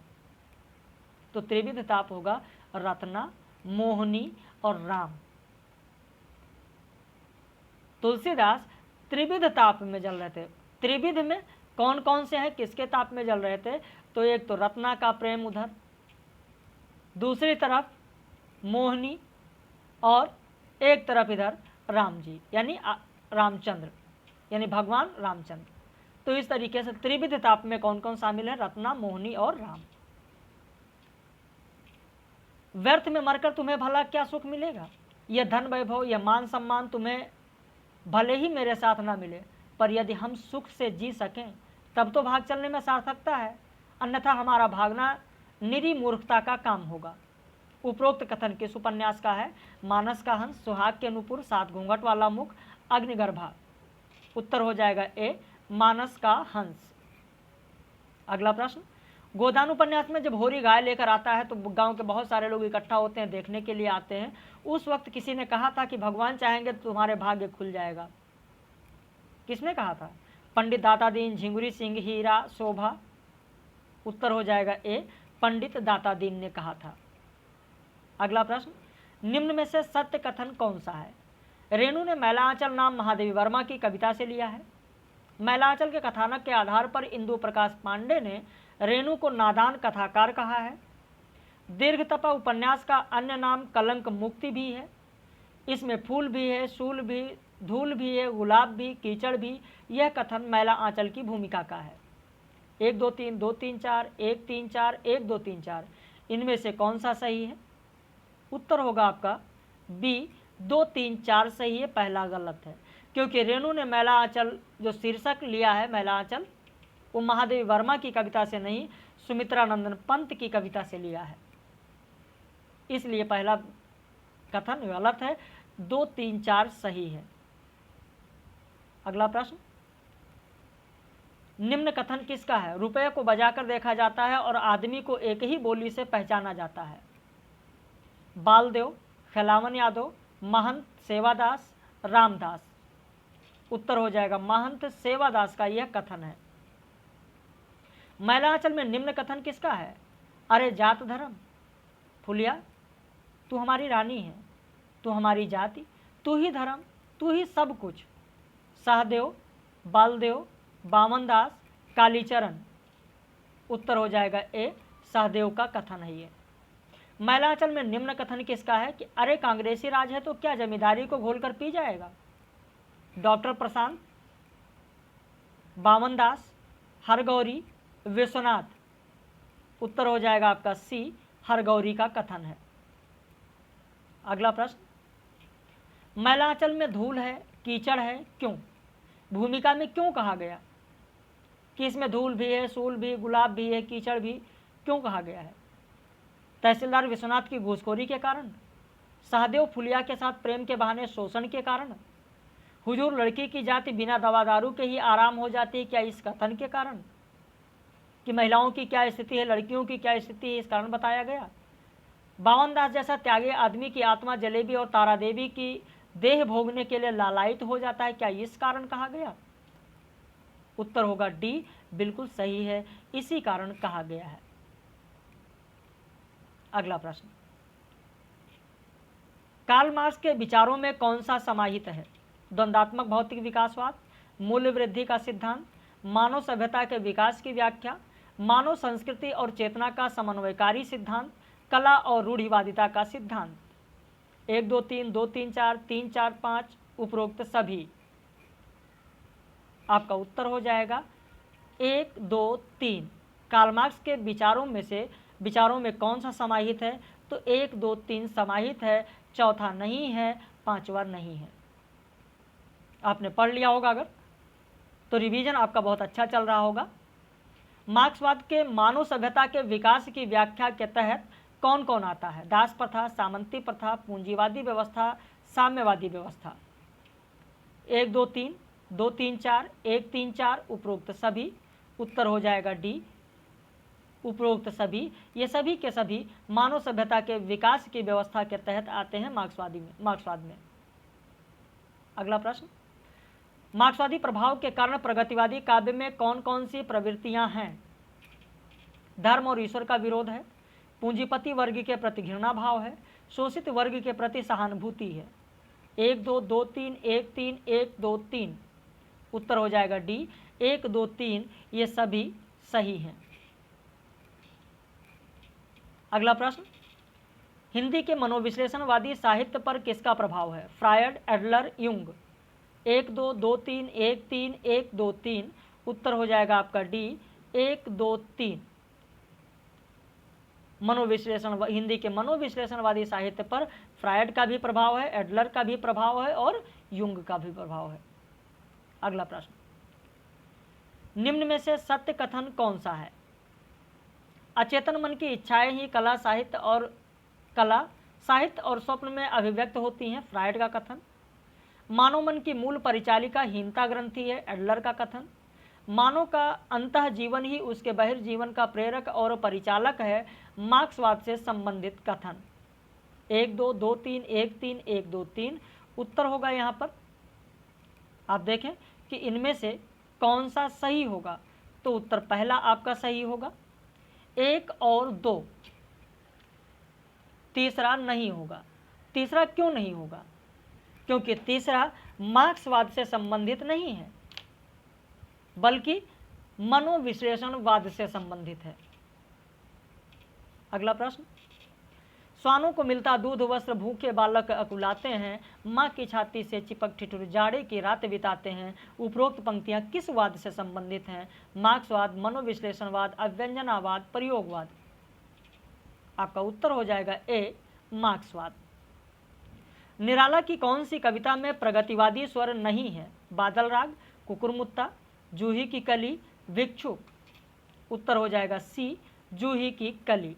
तो त्रिविध ताप होगा रत्ना, मोहनी और राम। तुलसीदास त्रिविध ताप में जल रहे थे। त्रिविध में कौन कौन से हैं, किसके ताप में जल रहे थे? तो एक तो रत्ना का प्रेम उधर, दूसरी तरफ मोहनी, और एक तरफ इधर राम जी यानी रामचंद्र, यानी भगवान रामचंद्र। तो इस तरीके से त्रिविध ताप में कौन कौन शामिल है? रत्ना, मोहनी और राम। व्यर्थ में मरकर तुम्हें भला क्या सुख मिलेगा? यह धन वैभव, यह मान सम्मान तुम्हें भले ही मेरे साथ ना मिले, पर यदि हम सुख से जी सकें तब तो भाग चलने में सार्थकता है, अन्यथा हमारा भागना निरी मूर्खता का काम होगा। उपरोक्त कथन किस उपन्यास का है? मानस का हंस, सुहाग के नुपुर, 7 घूंघट वाला मुख, अग्निगर्भा। उत्तर हो जाएगा ए मानस का हंस। अगला प्रश्न, गोदान उपन्यास में जब होरी गाय लेकर आता है तो गांव के बहुत सारे लोग इकट्ठा होते हैं, देखने के लिए आते हैं। उस वक्त किसी ने कहा था कि भगवान चाहेंगे तो तुम्हारे भाग्य खुल जाएगा। किसने कहा था? पंडित दाता दीन, झिंगुरी सिंह, हीरा, शोभा। उत्तर हो जाएगा ए पंडित दाता दीन ने कहा था। अगला प्रश्न, निम्न में से सत्य कथन कौन सा है? रेणु ने मैला आंचल नाम महादेवी वर्मा की कविता से लिया है। मैला आंचल के कथानक के आधार पर इंदु प्रकाश पांडे ने रेणु को नादान कथाकार कहा है। दीर्घतपा उपन्यास का अन्य नाम कलंक मुक्ति भी है। इसमें फूल भी है, सूल भी, धूल भी है, गुलाब भी, कीचड़ भी। यह कथन मैला आंचल की भूमिका का है। 1 2 3 2 3 4 1 3 4 1 2 3 4 इनमें से कौन सा सही है? उत्तर होगा आपका बी 2 3 4 सही है, पहला गलत है। क्योंकि रेणु ने मैला आंचल जो शीर्षक लिया है मैला आंचल, वो महादेवी वर्मा की कविता से नहीं, सुमित्रानंदन पंत की कविता से लिया है, इसलिए पहला कथन गलत है। 2 3 4 सही है। अगला प्रश्न, निम्न कथन किसका है? रुपये को बजाकर देखा जाता है और आदमी को एक ही बोली से पहचाना जाता है। बालदेव, खिलावन यादव, महंत सेवादास, रामदास। उत्तर हो जाएगा महंत सेवादास का यह कथन है। मैला आंचल में निम्न कथन किसका है? अरे जात धर्म, फुलिया तू हमारी रानी है, तू हमारी जाति, तू ही धर्म, तू ही सब कुछ। सहदेव, बालदेव, बामनदास, कालीचरण। उत्तर हो जाएगा ए, सहदेव का कथन है ये। मैला आंचल में निम्न कथन किसका है कि अरे कांग्रेसी राज है तो क्या जमींदारी को घोलकर पी जाएगा? डॉक्टर प्रशांत, बामनदास, हरगौरी, विश्वनाथ। उत्तर हो जाएगा आपका सी, हरगौरी का कथन है। अगला प्रश्न, मैला आंचल में धूल है, कीचड़ है, क्यों? भूमिका में क्यों कहा गया कि इसमें धूल भी है, सूल भी, गुलाब भी है, कीचड़ भी? क्यों कहा गया है? तहसीलदार विश्वनाथ की घूसखोरी के कारण, सहदेव फुलिया के साथ प्रेम के बहाने शोषण के कारण, हुजूर लड़की की जाति बिना दवा दारू के ही आराम हो जाती है, क्या इस कथन के कारण? कि महिलाओं की क्या स्थिति है, लड़कियों की क्या स्थिति है, इस कारण बताया गया। बावनदास जैसा त्यागी आदमी की आत्मा जलेबी और तारा देवी की देह भोगने के लिए लालायित हो जाता है, क्या इस कारण कहा गया? उत्तर होगा डी, बिल्कुल सही है, इसी कारण कहा गया है। अगला प्रश्न, कार्ल मार्क्स के विचारों में कौन सा समाहित है? द्वंद्वात्मक भौतिक विकासवाद, मूल्य वृद्धि का सिद्धांत, मानव सभ्यता के विकास की व्याख्या, मानव संस्कृति और चेतना का समन्वयकारी सिद्धांत, कला और रूढ़िवादिता का सिद्धांत। 1 2 3 2 3 4 3 4 5 उपरोक्त सभी। आपका उत्तर हो जाएगा 1 2 3। कार्ल मार्क्स के विचारों में कौन सा समाहित है? तो 1 2 3 समाहित है, चौथा नहीं है, पांचवा नहीं है। आपने पढ़ लिया होगा अगर तो रिवीजन आपका बहुत अच्छा चल रहा होगा। मार्क्सवाद के मानव सभ्यता के विकास की व्याख्या के तहत कौन कौन आता है? दास प्रथा, सामंती प्रथा, पूंजीवादी व्यवस्था, साम्यवादी व्यवस्था। 1 2 3 2 3 4 1 3 4 उपरोक्त सभी। उत्तर हो जाएगा डी, उपरोक्त सभी। ये सभी के सभी मानव सभ्यता के विकास की व्यवस्था के तहत आते हैं मार्क्सवाद में। अगला प्रश्न, मार्क्सवादी प्रभाव के कारण प्रगतिवादी काव्य में कौन कौन सी प्रवृत्तियां हैं? धर्म और ईश्वर का विरोध है, पूंजीपति वर्ग के प्रति घृणा भाव है, शोषित वर्ग के प्रति सहानुभूति है। 1 2 2 3 1 3 1 2 3। उत्तर हो जाएगा डी, 1 2 3 ये सभी सही हैं। अगला प्रश्न, हिंदी के मनोविश्लेषणवादी साहित्य पर किसका प्रभाव है? Freud, Adler, Jung. 1 2 2 3 1 3 1 2 3। उत्तर हो जाएगा आपका डी, 1 2 3। हिंदी के मनोविश्लेषणवादी साहित्य पर फ्रायड का भी प्रभाव है, एडलर का भी प्रभाव है और युंग का भी प्रभाव है। अगला प्रश्न, निम्न में से सत्य कथन कौन सा है? अचेतन मन की इच्छाएं ही कला साहित्य और स्वप्न में अभिव्यक्त होती हैं, फ्रायड का कथन। मानव मन की मूल परिचालिका हीनता ग्रंथि है, एडलर का कथन। मानव का अंतः जीवन ही उसके बहिर्जीवन का प्रेरक और परिचालक है, मार्क्सवाद से संबंधित कथन। 1 2 2 3 1 3 1 2 3। उत्तर होगा यहाँ पर आप देखें कि इनमें से कौन सा सही होगा, तो उत्तर पहला आपका सही होगा। 1 और 2। तीसरा नहीं होगा। तीसरा क्यों नहीं होगा? क्योंकि तीसरा मार्क्सवाद से संबंधित नहीं है, बल्कि मनोविश्लेषणवाद से संबंधित है। अगला प्रश्न, श्वानों को मिलता दूध वस्त्र भूखे बालक अकुलाते हैं, माँ की छाती से चिपक ठिठुर जाड़े की रात बिताते हैं। उपरोक्त पंक्तियां किस वाद से संबंधित हैं? मार्क्सवाद, मनोविश्लेषणवाद, अव्यंजनावाद, प्रयोगवाद। आपका उत्तर हो जाएगा ए, मार्क्सवाद। निराला की कौन सी कविता में प्रगतिवादी स्वर नहीं है? बादल राग, कुकुरमुत्ता, जूही की कली, भिक्षुक। उत्तर हो जाएगा सी, जूही की कली।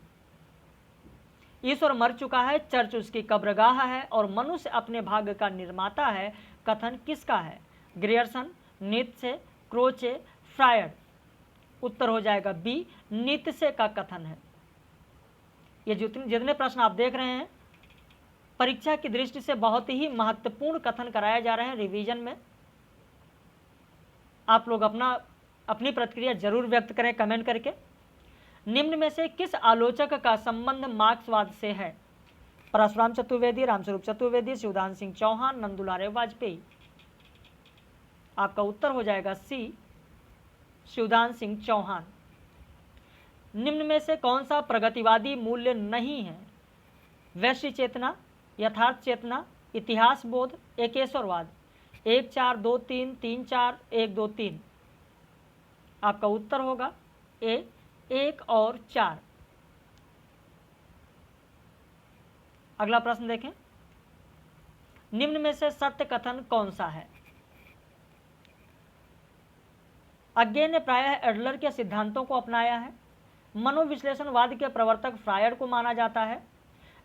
ईश्वर मर चुका है, चर्च उसकी कब्रगाह है और मनुष्य अपने भाग्य का निर्माता है, कथन किसका है? Grierson, Nietzsche, Croce, Freud. उत्तर हो जाएगा बी, नीत्शे का कथन है। ये जितने प्रश्न आप देख रहे हैं परीक्षा की दृष्टि से बहुत ही महत्वपूर्ण कथन कराए जा रहे हैं रिवीजन में। आप लोग अपनी प्रतिक्रिया जरूर व्यक्त करें कमेंट करके। निम्न में से किस आलोचक का संबंध मार्क्सवाद से है? परशुराम चतुर्वेदी, रामस्वरूप चतुर्वेदी, शिवदान सिंह चौहान, नंदुलारे वाजपेयी। आपका उत्तर हो जाएगा सी, शिवदान सिंह चौहान। निम्न में से कौन सा प्रगतिवादी मूल्य नहीं है? वैश्य चेतना, यथार्थ चेतना, इतिहास बोध, एकेश्वरवाद। 1 4 2 3 3 4 1 2 3। आपका उत्तर होगा ए, 1 और 4। अगला प्रश्न देखें, निम्न में से सत्य कथन कौन सा है? अज्ञे ने प्रायः एडलर के सिद्धांतों को अपनाया है। मनोविश्लेषणवाद के प्रवर्तक फ्रायड को माना जाता है।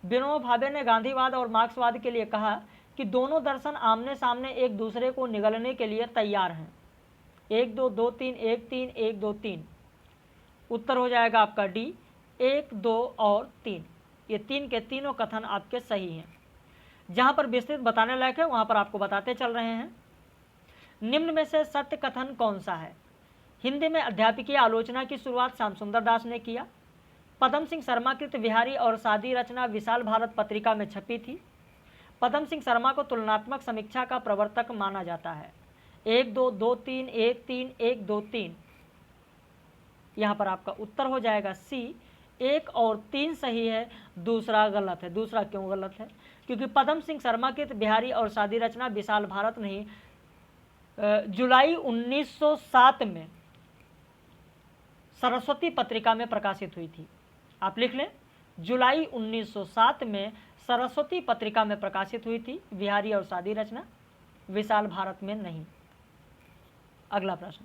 विनोबा भावे ने गांधीवाद और मार्क्सवाद के लिए कहा कि दोनों दर्शन आमने सामने एक दूसरे को निगलने के लिए तैयार हैं। 1 2 2 3 1 3 1 2 3। उत्तर हो जाएगा आपका डी, 1 2 और 3। ये तीन के तीनों कथन आपके सही हैं। जहां पर विस्तृत बताने लायक है वहां पर आपको बताते चल रहे हैं। निम्न में से सत्य कथन कौन सा है? हिंदी में अध्यापकीय आलोचना की शुरुआत श्याम सुंदर दास ने किया। पदम सिंह शर्मा कृत बिहारी और सादी रचना विशाल भारत पत्रिका में छपी थी। पदम सिंह शर्मा को तुलनात्मक समीक्षा का प्रवर्तक माना जाता है। 1 2 2 3 1 3 1 2 3। यहाँ पर आपका उत्तर हो जाएगा सी, 1 और 3 सही है, दूसरा गलत है। दूसरा क्यों गलत है? क्योंकि पदम सिंह शर्मा कृत बिहारी और सादी रचना विशाल भारत नहीं, जुलाई 1907 में सरस्वती पत्रिका में प्रकाशित हुई थी। आप लिख लें, जुलाई 1907 में सरस्वती पत्रिका में प्रकाशित हुई थी बिहारी और सादी रचना, विशाल भारत में नहीं। अगला प्रश्न,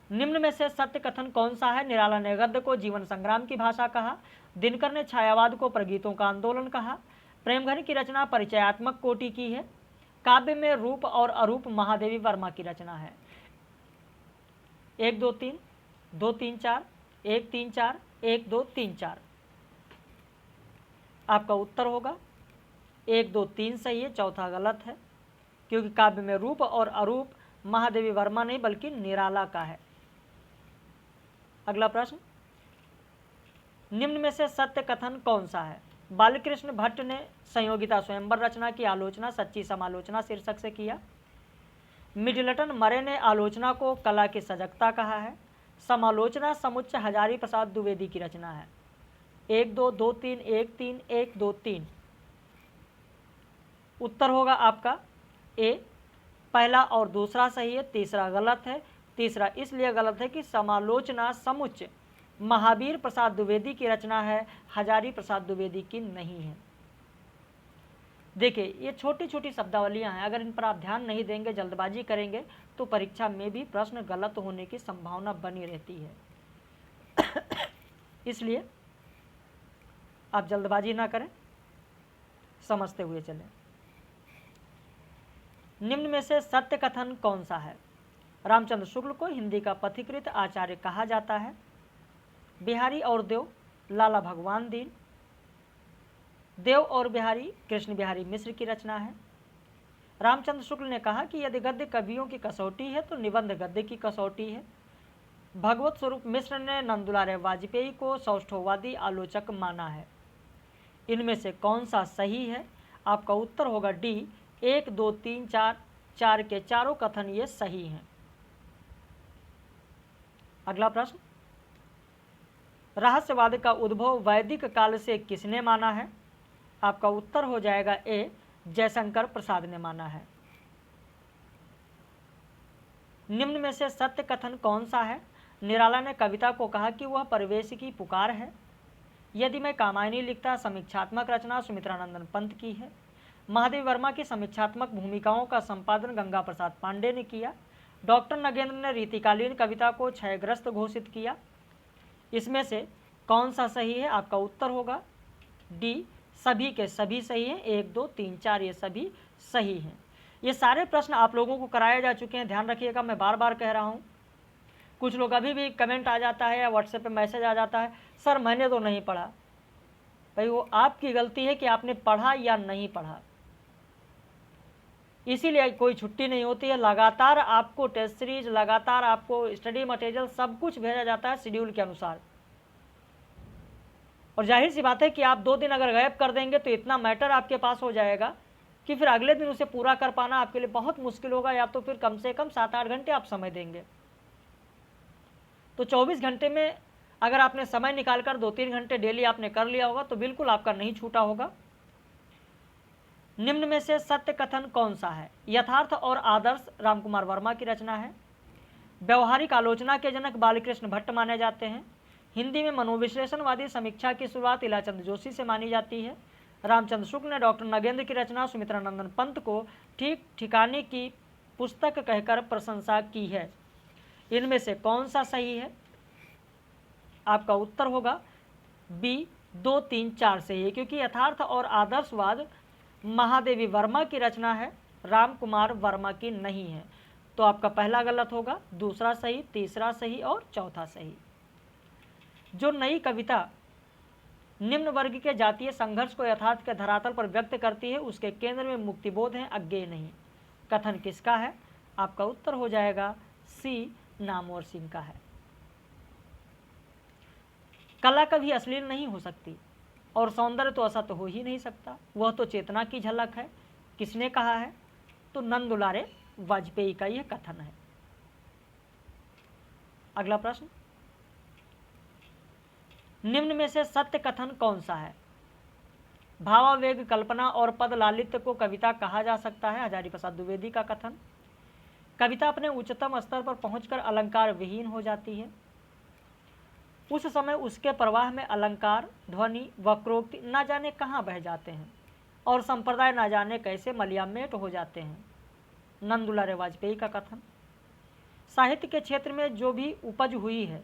निम्न में से सत्य कथन कौन सा है? निराला ने गद्य को जीवन संग्राम की भाषा कहा। दिनकर ने छायावाद को प्रगीतों का आंदोलन कहा। प्रेमघर की रचना परिचयात्मक कोटि की है। काव्य में रूप और अरूप महादेवी वर्मा की रचना है। 1 2 3 2 3 4 1 3 4 1 2 3 4। आपका उत्तर होगा 1 2 3 सही है, चौथा गलत है, क्योंकि काव्य में रूप और अरूप महादेवी वर्मा नहीं बल्कि निराला का है। अगला प्रश्न, निम्न में से सत्य कथन कौन सा है? बालकृष्ण भट्ट ने संयोगिता स्वयंवर रचना की आलोचना सच्ची समालोचना शीर्षक से किया। मिडलटन मरे ने आलोचना को कला की सजगता कहा है। समालोचना समुच्चय हजारी प्रसाद द्विवेदी की रचना है। 1 2 2 3 1 3 1 2 3। उत्तर होगा आपका ए, पहला और दूसरा सही है, तीसरा गलत है। तीसरा इसलिए गलत है कि समालोचना समुच्चय महावीर प्रसाद द्विवेदी की रचना है, हजारी प्रसाद द्विवेदी की नहीं है। देखिए, ये छोटी छोटी शब्दावलियां हैं, अगर इन पर आप ध्यान नहीं देंगे, जल्दबाजी करेंगे तो परीक्षा में भी प्रश्न गलत होने की संभावना बनी रहती है। इसलिए आप जल्दबाजी ना करें, समझते हुए चलें। निम्न में से सत्य कथन कौन सा है? रामचंद्र शुक्ल को हिंदी का पथिकृत आचार्य कहा जाता है। बिहारी और देव, लाला भगवान दीन। देव और बिहारी कृष्ण बिहारी मिश्र की रचना है। रामचंद्र शुक्ल ने कहा कि यदि गद्य कवियों की कसौटी है तो निबंध गद्य की कसौटी है। भगवत स्वरूप मिश्र ने नंदुलारे वाजपेयी को सौष्ठववादी आलोचक माना है। इनमें से कौन सा सही है? आपका उत्तर होगा डी। 1, 2, 3, 4, 4 के चारों कथन ये सही हैं। अगला प्रश्न, रहस्यवाद का उद्भव वैदिक काल से किसने माना है? आपका उत्तर हो जाएगा ए, जयशंकर प्रसाद ने माना है। निम्न में से सत्य कथन कौन सा है? निराला ने कविता को कहा कि वह परिवेश की पुकार है। यदि मैं कामायनी लिखता समीक्षात्मक रचना सुमित्रानंदन पंत की है। महादेव वर्मा की समीक्षात्मक भूमिकाओं का संपादन गंगा प्रसाद पांडे ने किया। डॉक्टर नगेंद्र ने रीतिकालीन कविता को क्षयग्रस्त घोषित किया। इसमें से कौन सा सही है? आपका उत्तर होगा डी, सभी के सभी सही हैं। 1, 2, 3, 4 ये सभी सही हैं। ये सारे प्रश्न आप लोगों को कराए जा चुके हैं, ध्यान रखिएगा, मैं बार बार कह रहा हूँ। कुछ लोग अभी भी कमेंट आ जाता है या व्हाट्सएप पे मैसेज आ जाता है, सर मैंने तो नहीं पढ़ा। भाई वो आपकी गलती है कि आपने पढ़ा या नहीं पढ़ा, इसीलिए कोई छुट्टी नहीं होती है। लगातार आपको टेस्ट सीरीज, लगातार आपको स्टडी मटेरियल सब कुछ भेजा जाता है शेड्यूल के अनुसार। और जाहिर सी बात है कि आप 2 दिन अगर गैप कर देंगे तो इतना मैटर आपके पास हो जाएगा कि फिर अगले दिन उसे पूरा कर पाना आपके लिए बहुत मुश्किल होगा, या तो फिर कम से कम 7-8 घंटे आप समय देंगे। तो 24 घंटे में अगर आपने समय निकालकर 2-3 घंटे डेली आपने कर लिया होगा तो बिल्कुल आपका नहीं छूटा होगा। निम्न में से सत्य कथन कौन सा है? यथार्थ और आदर्श रामकुमार वर्मा की रचना है। व्यवहारिक आलोचना के जनक बालकृष्ण भट्ट माने जाते हैं। हिंदी में मनोविश्लेषणवादी समीक्षा की शुरुआत इलाचंद जोशी से मानी जाती है। रामचंद्र शुक्ल ने डॉक्टर नगेंद्र की रचना सुमित्रानंदन पंत को ठीक ठिकाने की पुस्तक कहकर प्रशंसा की है। इनमें से कौन सा सही है? आपका उत्तर होगा बी, 2, 3, 4 सही है, क्योंकि यथार्थ और आदर्शवाद महादेवी वर्मा की रचना है, रामकुमार वर्मा की नहीं है। तो आपका पहला गलत होगा, दूसरा सही, तीसरा सही और चौथा सही। जो नई कविता निम्न वर्ग के जातीय संघर्ष को यथार्थ के धरातल पर व्यक्त करती है उसके केंद्र में मुक्तिबोध है, अज्ञेय नहीं। कथन किसका है? आपका उत्तर हो जाएगा सी, नामवर सिंह का है। कला कभी अश्लील नहीं हो सकती और सौंदर्य तो असत हो ही नहीं सकता, वह तो चेतना की झलक है। किसने कहा है? तो नंदुलारे वाजपेयी का यह कथन है। अगला प्रश्न, निम्न में से सत्य कथन कौन सा है? भावावेग, कल्पना और पद लालित्य को कविता कहा जा सकता है, हजारी प्रसाद द्विवेदी का कथन। कविता अपने उच्चतम स्तर पर पहुंचकर अलंकार विहीन हो जाती है। उस समय उसके प्रवाह में अलंकार, ध्वनि, वक्रोक्ति न जाने कहाँ बह जाते हैं और संप्रदाय न जाने कैसे मलियामेट हो जाते हैं। नंदुलारे वाजपेयी का कथन। साहित्य के क्षेत्र में जो भी उपज हुई है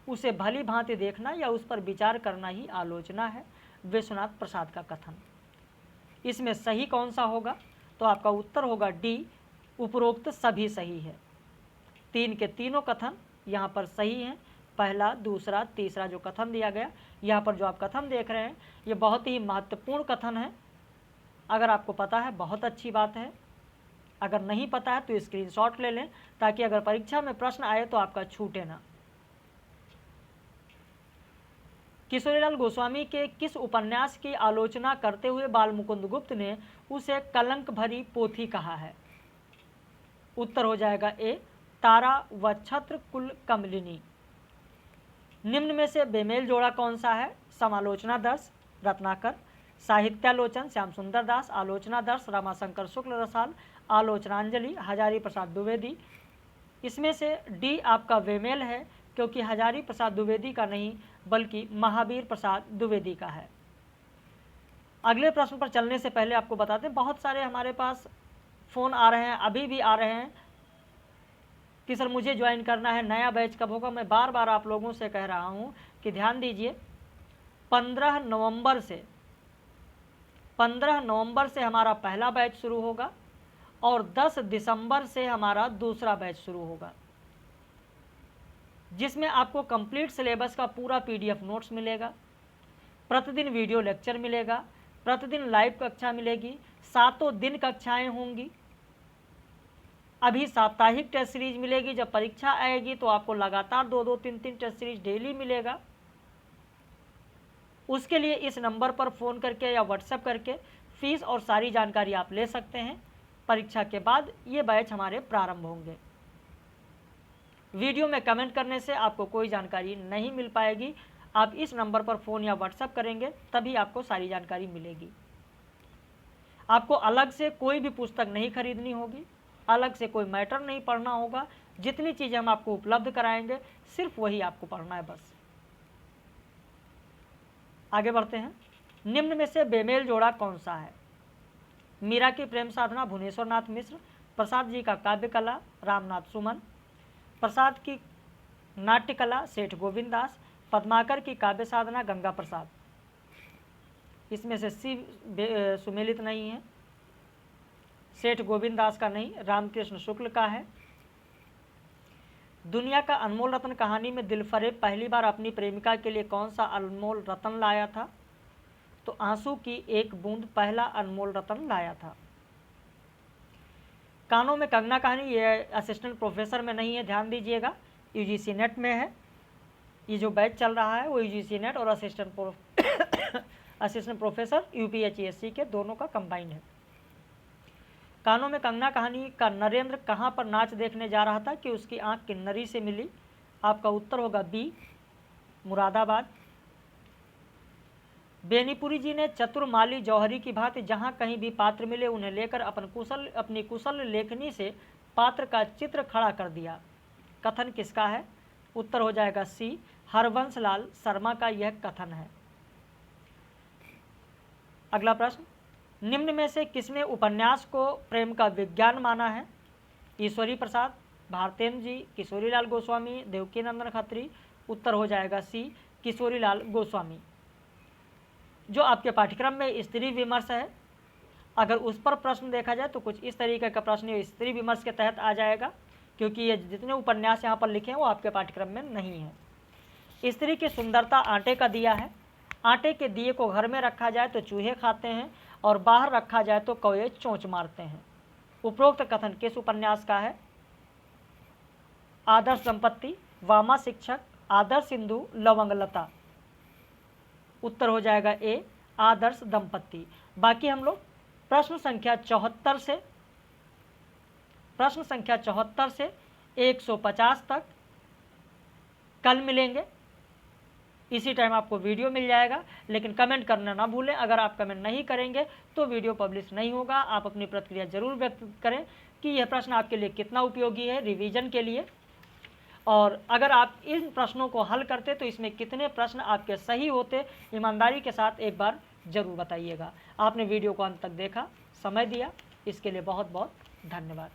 उसे भली भांति देखना या उस पर विचार करना ही आलोचना है, विश्वनाथ प्रसाद का कथन। इसमें सही कौन सा होगा? तो आपका उत्तर होगा डी, उपरोक्त सभी सही है। 3 के तीनों कथन यहाँ पर सही हैं। पहला, दूसरा, तीसरा जो कथन दिया गया, यहाँ पर जो आप कथन देख रहे हैं ये बहुत ही महत्वपूर्ण कथन है। अगर आपको पता है बहुत अच्छी बात है, अगर नहीं पता है तो स्क्रीनशॉट ले लें ताकि अगर परीक्षा में प्रश्न आए तो आपका छूटे ना। किशोरीलाल गोस्वामी के किस उपन्यास की आलोचना करते हुए बालमुकुंद गुप्त ने उसे कलंक भरी पोथी कहा है? उत्तर हो जाएगा ए, तारा व छत्र कुल कमलिनी। निम्न में से बेमेल जोड़ा कौन सा है? समालोचना दर्श रत्नाकर, साहित्यालोचन श्याम सुंदर दास, आलोचना दर्श रामाशंकर शुक्ल रसाल, आलोचनांजलि हजारी प्रसाद द्विवेदी। इसमें से डी आपका बेमेल है, क्योंकि हजारी प्रसाद द्विवेदी का नहीं बल्कि महावीर प्रसाद द्विवेदी का है। अगले प्रश्न पर चलने से पहले आपको बताते हैं, बहुत सारे हमारे पास फ़ोन आ रहे हैं, अभी भी आ रहे हैं कि सर मुझे ज्वाइन करना है, नया बैच कब होगा। मैं बार बार आप लोगों से कह रहा हूं कि ध्यान दीजिए, 15 नवंबर से हमारा पहला बैच शुरू होगा और 10 दिसंबर से हमारा दूसरा बैच शुरू होगा, जिसमें आपको कंप्लीट सिलेबस का पूरा PDF नोट्स मिलेगा, प्रतिदिन वीडियो लेक्चर मिलेगा, प्रतिदिन लाइव कक्षा मिलेगी, 7 दिन कक्षाएं होंगी। अभी साप्ताहिक टेस्ट सीरीज मिलेगी, जब परीक्षा आएगी तो आपको लगातार 2-2, 3-3 टेस्ट सीरीज डेली मिलेगा। उसके लिए इस नंबर पर फ़ोन करके या व्हाट्सएप करके फीस और सारी जानकारी आप ले सकते हैं। परीक्षा के बाद ये बैच हमारे प्रारंभ होंगे। वीडियो में कमेंट करने से आपको कोई जानकारी नहीं मिल पाएगी। आप इस नंबर पर फ़ोन या व्हाट्सएप करेंगे तभी आपको सारी जानकारी मिलेगी। आपको अलग से कोई भी पुस्तक नहीं खरीदनी होगी, अलग से कोई मैटर नहीं पढ़ना होगा। जितनी चीज़ें हम आपको उपलब्ध कराएंगे सिर्फ वही आपको पढ़ना है बस। आगे बढ़ते हैं। निम्न में से बेमेल जोड़ा कौन सा है? मीरा की प्रेम साधना भुवनेश्वर नाथ मिश्र, प्रसाद जी का काव्य कला रामनाथ सुमन, प्रसाद की नाट्य कला सेठ गोविंद दास, पद्माकर की काव्य साधना गंगा प्रसाद। इसमें से सी सुमेलित नहीं है, सेठ गोविंद दास का नहीं, रामकृष्ण शुक्ल का है। दुनिया का अनमोल रत्न कहानी में दिलफरेब पहली बार अपनी प्रेमिका के लिए कौन सा अनमोल रत्न लाया था? तो आंसू की एक बूंद पहला अनमोल रत्न लाया था। कानों में कंगना कहानी ये असिस्टेंट प्रोफेसर में नहीं है, ध्यान दीजिएगा, यूजीसी नेट में है। ये जो बैच चल रहा है वो यूजीसी नेट और असिस्टेंट प्रोफेसर यूपीएचएससी के दोनों का कंबाइंड है। कानों में कंगना कहानी का नरेंद्र कहाँ पर नाच देखने जा रहा था कि उसकी आंख किन्नरी से मिली? आपका उत्तर होगा बी, मुरादाबाद। बेनीपुरी जी ने चतुर माली जौहरी की भांति जहाँ कहीं भी पात्र मिले उन्हें लेकर अपनी कुशल लेखनी से पात्र का चित्र खड़ा कर दिया। कथन किसका है? उत्तर हो जाएगा सी, हरवंश लाल शर्मा का यह कथन है। अगला प्रश्न, निम्न में से किसने उपन्यास को प्रेम का विज्ञान माना है? ईश्वरी प्रसाद, भारतेंद्र जी, किशोरीलाल गोस्वामी, देवकीनंदन खत्री। उत्तर हो जाएगा सी, किशोरीलाल गोस्वामी। जो आपके पाठ्यक्रम में स्त्री विमर्श है, अगर उस पर प्रश्न देखा जाए तो कुछ इस तरीके का प्रश्न स्त्री विमर्श के तहत आ जाएगा, क्योंकि ये जितने उपन्यास यहाँ पर लिखे हैं वो आपके पाठ्यक्रम में नहीं है। स्त्री की सुंदरता आटे का दिया है। आटे के दिए को घर में रखा जाए तो चूहे खाते हैं और बाहर रखा जाए तो कौवे चोंच मारते हैं। उपरोक्त कथन किस उपन्यास का है? आदर्श दंपत्ति, वामा शिक्षक, आदर्श सिंधु, लवंगलता। उत्तर हो जाएगा ए, आदर्श दंपत्ति। बाकी हम लोग प्रश्न संख्या 74 से 150 तक कल मिलेंगे। इसी टाइम आपको वीडियो मिल जाएगा, लेकिन कमेंट करना ना भूलें। अगर आप कमेंट नहीं करेंगे तो वीडियो पब्लिश नहीं होगा। आप अपनी प्रतिक्रिया जरूर व्यक्त करें कि यह प्रश्न आपके लिए कितना उपयोगी है रिवीजन के लिए, और अगर आप इन प्रश्नों को हल करते तो इसमें कितने प्रश्न आपके सही होते, ईमानदारी के साथ एक बार जरूर बताइएगा। आपने वीडियो को अंत तक देखा, समय दिया, इसके लिए बहुत बहुत धन्यवाद।